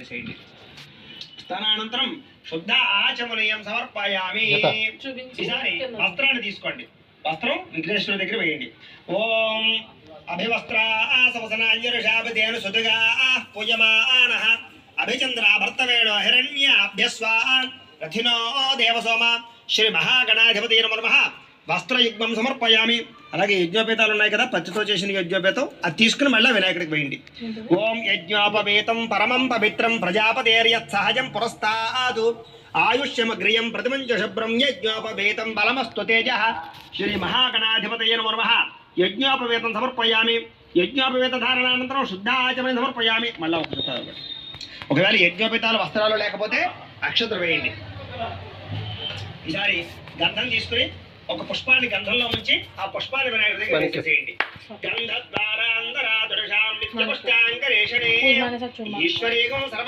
చేసేయండి. తదనంతరం శుద్ధ ఆచమనీయం సమర్పయామి. ఈసారి వస్త్రాన్ని తీసుకోండి. వస్త్రం విఘ్నేశ్వరుడి దగ్గర వేయండి. ఓం అభివస్త్రా సమసనాంజరుషాపదేను సుతుగా పూజమానః అభిచంద్రా భర్తవేణో హిరణ్యాభ్యస్వాన్ రథినో దేవసోమ శ్రీ మహాగణాధిపతి నమః. వస్త్రయుగ్మం సమర్పయామి. అలాగే యజ్ఞోపేతాలు ఉన్నాయి కదా, పచ్చితో చేసిన యజ్ఞోపేతం, అది తీసుకుని మళ్ళీ వినాయకుడికి వేయండి. ఓం యజ్ఞోపవేతం పరమం పవిత్రం ప్రజాపతేర్యత్ సహజం పురస్తాదు ఆయుష్యమగ్రియం ప్రతిమంచ శుభ్రం యజ్ఞోపవేతం బలమస్తు తేజ శ్రీ మహాగణాధిపతయ నమః. యజ్ఞోపవేతం సమర్పయామి. యజ్ఞోపవేత ధారణానంతరం శుద్ధాచమని సమర్పయామి. మళ్ళీ ఒకవేళ యజ్ఞోపేతాలు వస్త్రాలు లేకపోతే అక్షతలు వేయండి. ఈసారి గంధం తీసుకుని ఒక పుష్పాన్ని గంధంలో ఉంచి ఆ పుష్పాన్ని వినాయకుడి దగ్గర వేసేసేయండి. గంధ ద్వారాంతరాదుషాం నిత్య పుష్టాంగరేషణే ఈశ్వరీకం సర్వ